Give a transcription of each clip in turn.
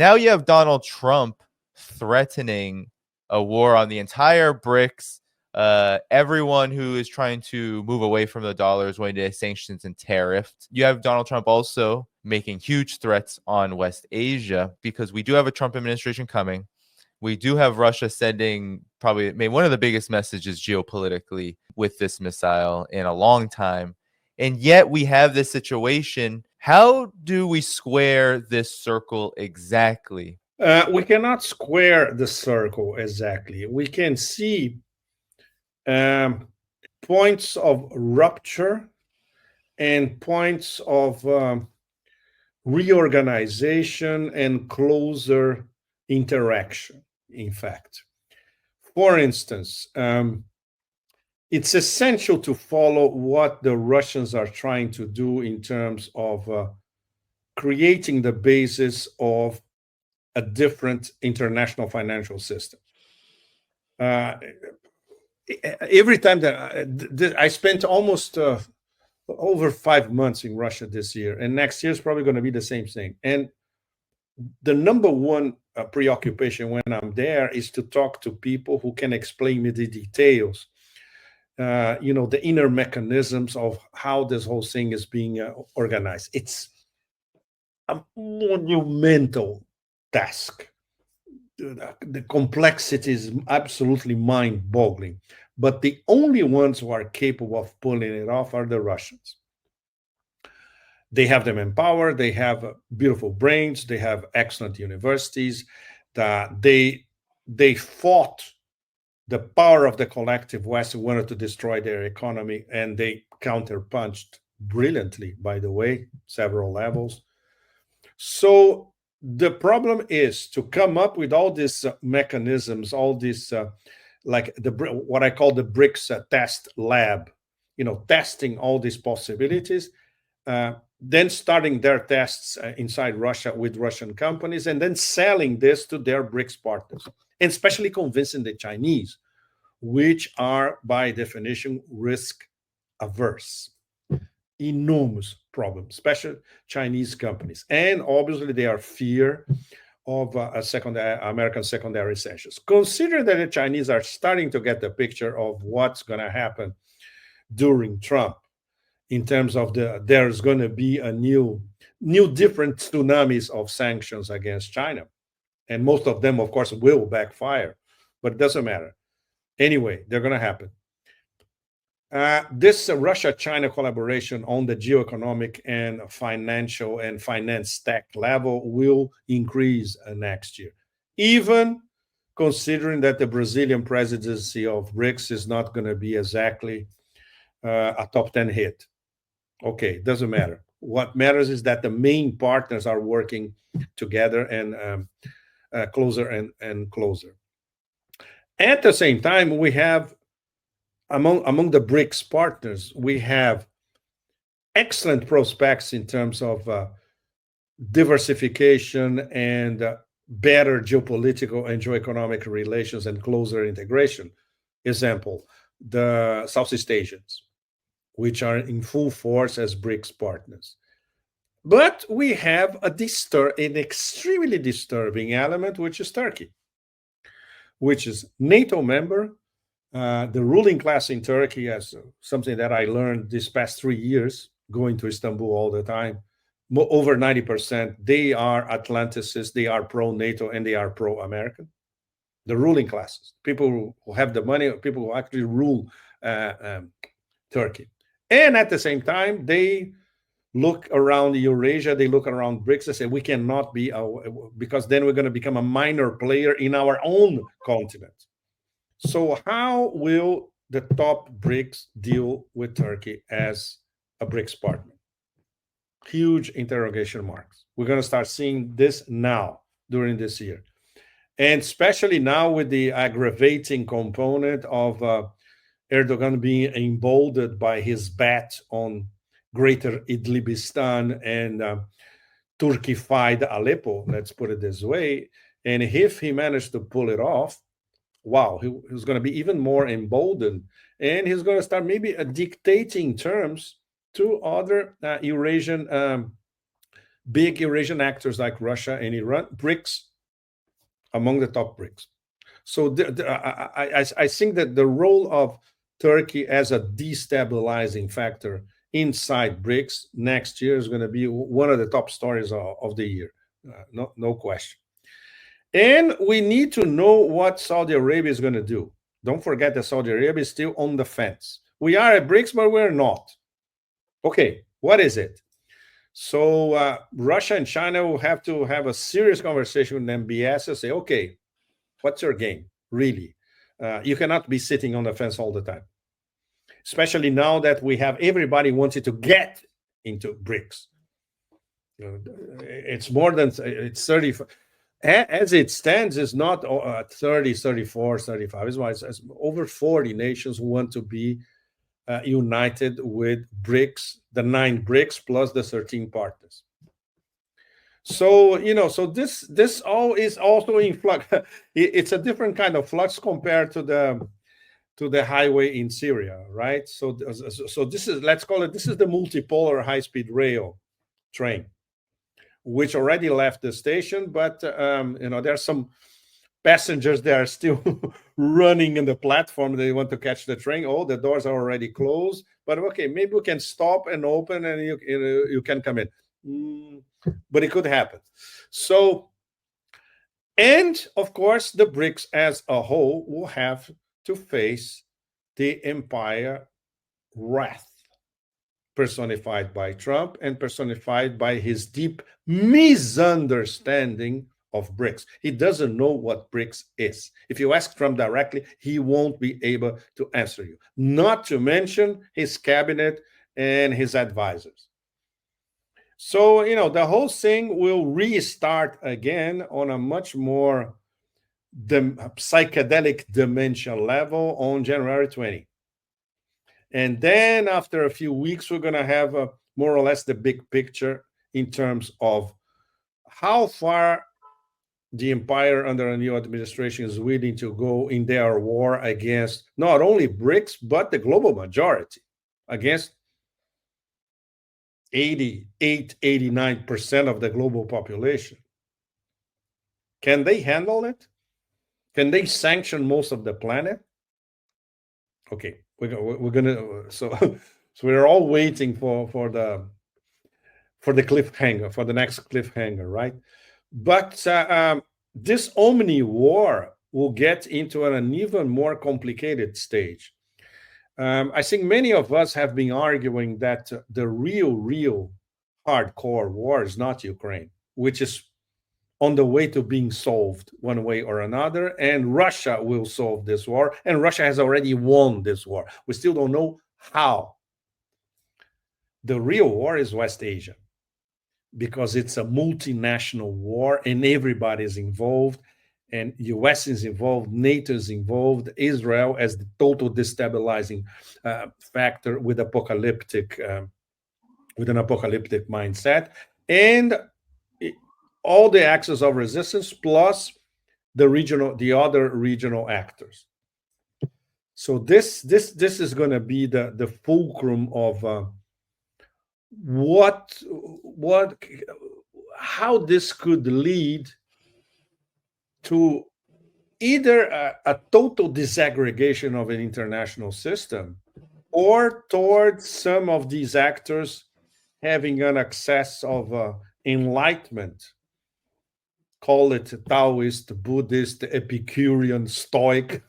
Now you have Donald Trump threatening a war on the entire BRICS. Everyone who is trying to move away from the dollar is going to sanctions and tariffs. You have Donald Trump also making huge threats on West Asia, because we do have a Trump administration coming. We do have Russia sending probably maybe one of the biggest messages geopolitically with this missile in a long time. And yet we have this situation. How do we square this circle exactly? We cannot square the circle exactly. We can see points of rupture and points of reorganization and closer interaction, in fact. For instance, it's essential to follow what the Russians are trying to do in terms of creating the basis of a different international financial system. Every time that I spent almost over 5 months in Russia this year, and next year is probably going to be the same thing. And the number one preoccupation when I'm there is to talk to people who can explain me the details, the inner mechanisms of how this whole thing is being organized. It's a monumental task. The complexity is absolutely mind-boggling. But the only ones who are capable of pulling it off are the Russians. They have them in power. They have beautiful brains. They have excellent universities. They fought the power of the collective West, who wanted to destroy their economy, and they counterpunched brilliantly, by the way, several levels. So the problem is to come up with all these mechanisms, all these like what I call the BRICS test lab, testing all these possibilities, then starting their tests inside Russia with Russian companies, and then selling this to their BRICS partners, and especially convincing the Chinese, which are by definition risk averse. Enormous problem, especially Chinese companies. And obviously they are fear of American secondary sanctions. Considering that the Chinese are starting to get the picture of what's going to happen during Trump, in terms of there's going to be a new different tsunamis of sanctions against China. And most of them, of course, will backfire, but it doesn't matter. Anyway, they're going to happen. This Russia-China collaboration on the geoeconomic and financial and finance tech level will increase next year, even considering that the Brazilian presidency of BRICS is not going to be exactly a top 10 hit. Okay, doesn't matter. What matters is that the main partners are working together and closer and closer. At the same time, we have among the BRICS partners, we have excellent prospects in terms of diversification and better geopolitical and geoeconomic relations and closer integration. Example, the Southeast Asians, which are in full force as BRICS partners. But we have an extremely disturbing element, which is Turkey, which is NATO member. The ruling class in Turkey, as something that I learned this past 3 years, going to Istanbul all the time, over 90%, they are Atlanticists, they are pro-NATO, and they are pro-American. The ruling classes, people who have the money, people who actually rule Turkey. And at the same time, they look around Eurasia, they look around BRICS and say, we cannot be, because then we're going to become a minor player in our own continent. So how will the top BRICS deal with Turkey as a BRICS partner? Huge interrogation marks. We're going to start seeing this now during this year. And especially now with the aggravating component of Erdogan being emboldened by his bet on Greater Idlibistan and Turkified Aleppo, let's put it this way. And if he managed to pull it off, wow, he's going to be even more emboldened, and he's going to start maybe dictating terms to other Eurasian big Eurasian actors like Russia and Iran, BRICS, among the top BRICS. So I think that the role of Turkey as a destabilizing factor inside BRICS next year is going to be one of the top stories of the year. No question. And we need to know what Saudi Arabia is going to do. Don't forget that Saudi Arabia is still on the fence. We are at BRICS, but we're not. Okay, what is it? So Russia and China will have to have a serious conversation with MBS and say, okay, what's your game, really? You cannot be sitting on the fence all the time, especially now that we have everybody wanting to get into BRICS. It's more than, it's 30. As it stands, it's not 30, 34, 35. It's over 40 nations who want to be united with BRICS, the 9 BRICS plus the 13 partners. So, so this all is also in flux. It's a different kind of flux compared to the highway in Syria, right? So this is, let's call it, this is the multipolar high-speed rail train, which already left the station, but there are some passengers that are still running in the platform. They want to catch the train. Oh, the doors are already closed, but okay, maybe we can stop and open, and you can come in. But it could happen. So, and of course, the BRICS as a whole will have to face the empire wrath, personified by Trump and personified by his deep misunderstanding of BRICS. He doesn't know what BRICS is. If you ask Trump directly, he won't be able to answer you, not to mention his cabinet and his advisors. So, the whole thing will restart again on a much more psychedelic dimension level on January 20. And then after a few weeks, we're going to have more or less the big picture in terms of how far the empire under a new administration is willing to go in their war against not only BRICS, but the global majority, against 88, 89% of the global population. Can they handle it? Can they sanction most of the planet? Okay, we're gonna so we're all waiting for the cliffhanger, for the next cliffhanger, right? But this Omni war will get into an even more complicated stage. I think many of us have been arguing that the real hardcore war is not Ukraine, which is on the way to being solved one way or another, and Russia will solve this war, and Russia has already won this war. We still don't know how. The real war is West Asia, because it's a multinational war and everybody is involved, and US is involved, NATO is involved, Israel as the total destabilizing factor with an apocalyptic mindset, and all the axes of resistance plus the other regional actors. So this is going to be the fulcrum of how this could lead to either a total disaggregation of an international system, or towards some of these actors having an excess of enlightenment, call it Taoist, Buddhist, Epicurean, Stoic,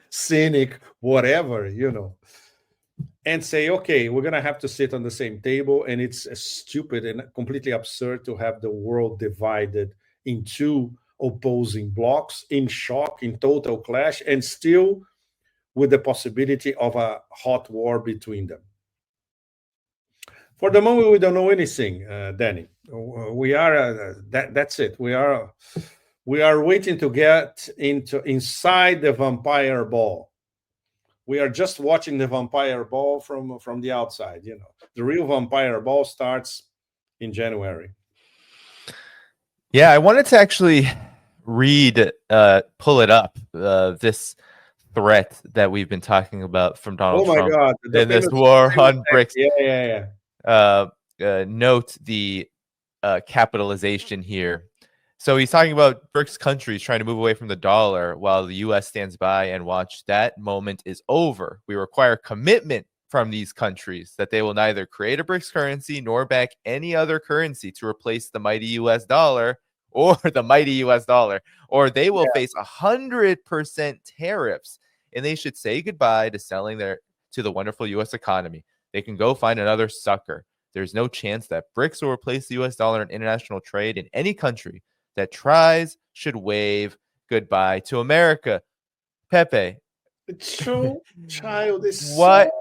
cynic, whatever, and say, okay, we're going to have to sit on the same table, and it's stupid and completely absurd to have the world divided in two opposing blocks, in shock, in total clash, and still with the possibility of a hot war between them. For the moment, we don't know anything, Danny. We are that's it. We are waiting to get inside the vampire ball. We are just watching the vampire ball from the outside. The real vampire ball starts in January. Yeah, I wanted to actually pull it up, this threat that we've been talking about from Donald Trump. Oh my God! In this war on BRICS. Yeah. Note the capitalization here. So he's talking about BRICS countries trying to move away from the dollar while the US stands by and watch. That moment is over. We require commitment from these countries that they will neither create a BRICS currency nor back any other currency to replace the mighty US dollar or the mighty US dollar, or they will face 100% tariffs, and they should say goodbye to selling to the wonderful US economy. They can go find another sucker. There's no chance that BRICS will replace the US dollar in international trade, in any country that tries should wave goodbye to America. Pepe. It's so childish. What?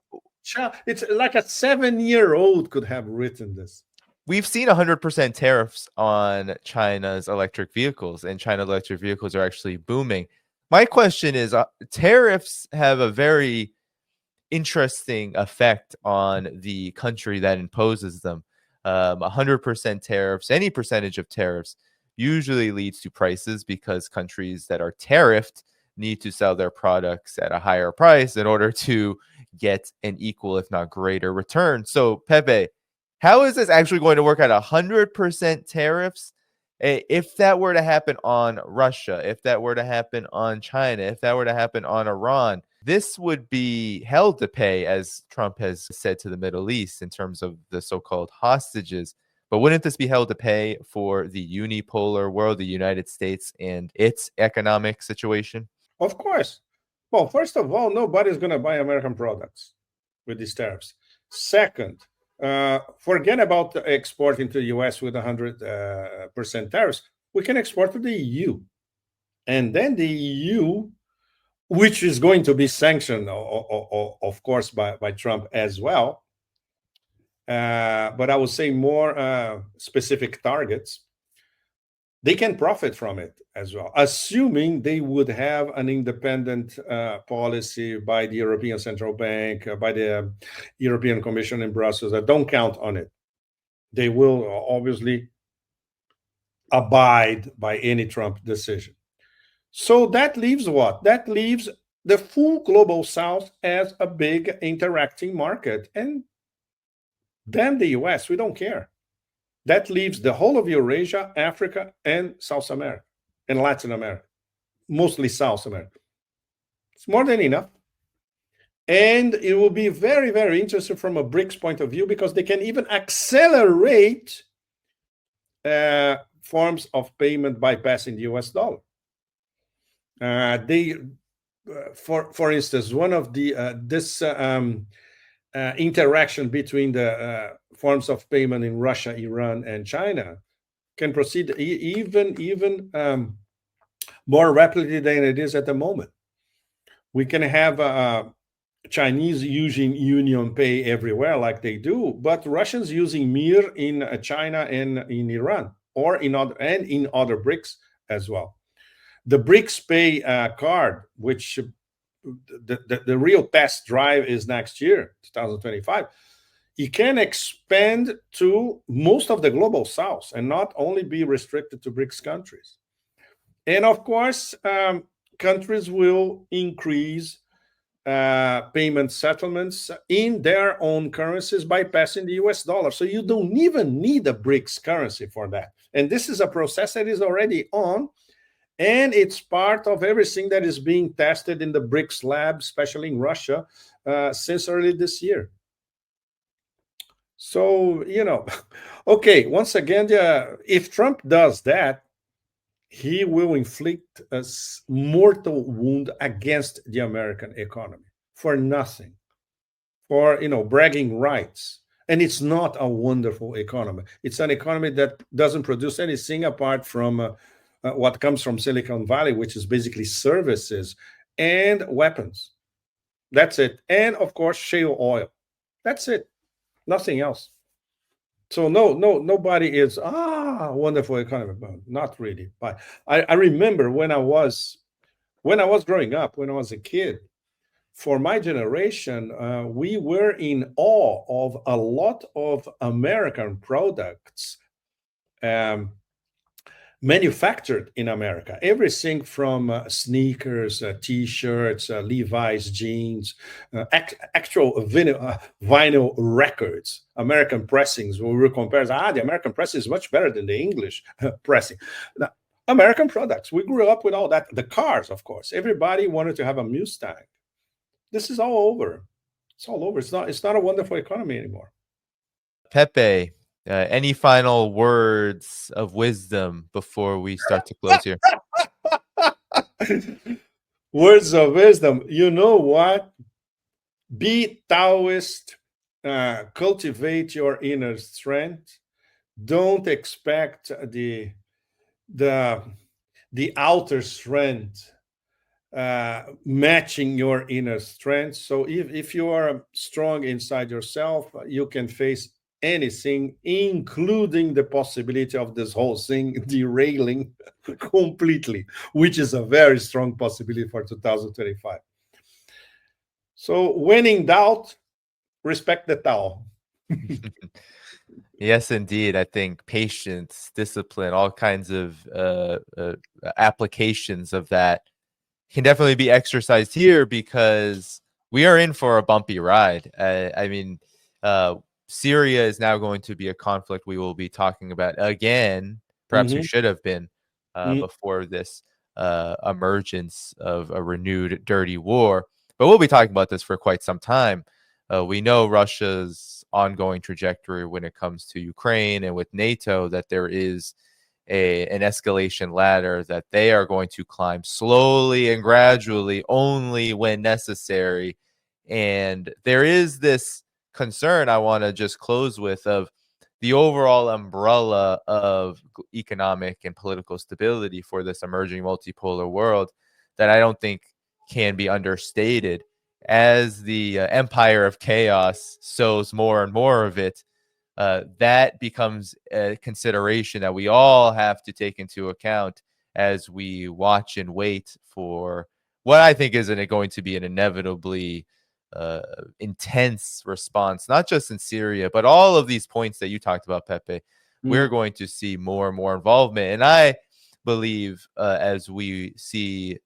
It's like a 7-year-old could have written this. We've seen 100% tariffs on China's electric vehicles, and China's electric vehicles are actually booming. My question is, tariffs have a very interesting effect on the country that imposes them. 100% tariffs, any percentage of tariffs, usually leads to prices because countries that are tariffed need to sell their products at a higher price in order to get an equal, if not greater, return. So, Pepe, how is this actually going to work at 100% tariffs? If that were to happen on Russia, if that were to happen on China, if that were to happen on Iran, this would be hell to pay, as Trump has said to the Middle East, in terms of the so-called hostages. But wouldn't this be hell to pay for the unipolar world, the United States, and its economic situation? Of course. Well, first of all, nobody's going to buy American products with these tariffs. Second, forget about exporting to the US with 100% tariffs. We can export to the EU. And then the EU, which is going to be sanctioned, of course, by Trump as well. But I would say more specific targets. They can profit from it as well, assuming they would have an independent policy by the European Central Bank, by the European Commission in Brussels. I don't count on it. They will obviously abide by any Trump decision. So that leaves what? That leaves the full global South as a big interacting market. And then the US, we don't care. That leaves the whole of Eurasia, Africa, and South America, and Latin America, mostly South America. It's more than enough. And it will be very, very interesting from a BRICS point of view, because they can even accelerate forms of payment bypassing the US dollar. For instance, one of the interaction between the forms of payment in Russia, Iran, and China can proceed even more rapidly than it is at the moment. We can have Chinese using Union Pay everywhere like they do, but Russians using Mir in China and in Iran, or in other BRICS as well. The BRICS Pay card, which the real test drive is next year, 2025. It can expand to most of the global South and not only be restricted to BRICS countries. And of course, countries will increase payment settlements in their own currencies by passing the US dollar. So you don't even need a BRICS currency for that. And this is a process that is already on. And it's part of everything that is being tested in the BRICS lab, especially in Russia, since early this year. So, okay, once again, if Trump does that, he will inflict a mortal wound against the American economy for nothing, for, bragging rights. And it's not a wonderful economy. It's an economy that doesn't produce anything apart from what comes from Silicon Valley, which is basically services and weapons. That's it. And of course, shale oil. That's it. Nothing else. So nobody is wonderful economy. Not really. But I remember when I was growing up, when I was a kid, for my generation, we were in awe of a lot of American products. manufactured in America. Everything from sneakers, T-shirts, Levi's jeans, actual vinyl records, American pressings. We will compare. The American press is much better than the English pressing. Now, American products. We grew up with all that. The cars, of course. Everybody wanted to have a Mustang. This is all over. It's all over. It's not a wonderful economy anymore. Pepe, any final words of wisdom before we start to close here? Words of wisdom. You know what? Be Taoist. Cultivate your inner strength. Don't expect the outer strength matching your inner strength. So if you are strong inside yourself, you can face anything, including the possibility of this whole thing derailing completely, which is a very strong possibility for 2025. So when in doubt, respect the Tao. Yes, indeed. I think patience, discipline, all kinds of applications of that can definitely be exercised here, because we are in for a bumpy ride. I mean, Syria is now going to be a conflict we will be talking about again. Perhaps we should have been before this emergence of a renewed dirty war. But we'll be talking about this for quite some time. We know Russia's ongoing trajectory when it comes to Ukraine, and with NATO, that there is an escalation ladder that they are going to climb slowly and gradually, only when necessary. And there is this concern I want to just close with, of the overall umbrella of economic and political stability for this emerging multipolar world, that I don't think can be understated. As the empire of chaos sows more and more of it, that becomes a consideration that we all have to take into account as we watch and wait for what I think is going to be an inevitably intense response, not just in Syria, but all of these points that you talked about, Pepe. We're going to see more and more involvement. And I believe as we see,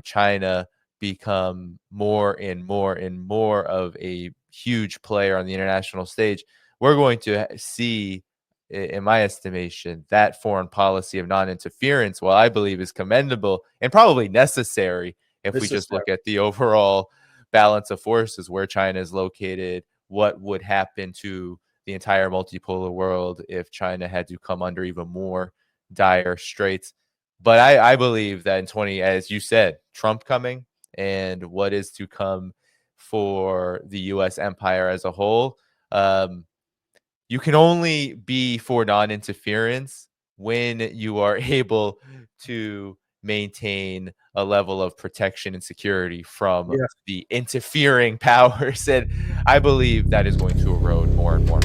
China become more and more and more of a huge player on the international stage, we're going to see, in my estimation, that foreign policy of non-interference, while I believe is commendable and probably necessary, if we just look at the overall balance of forces, where China is located, what would happen to the entire multipolar world if China had to come under even more dire straits. But I believe that as you said, Trump coming and what is to come for the U.S. empire as a whole, you can only be for non-interference when you are able to maintain a level of protection and security from the interfering powers. And I believe that is going to erode more and more.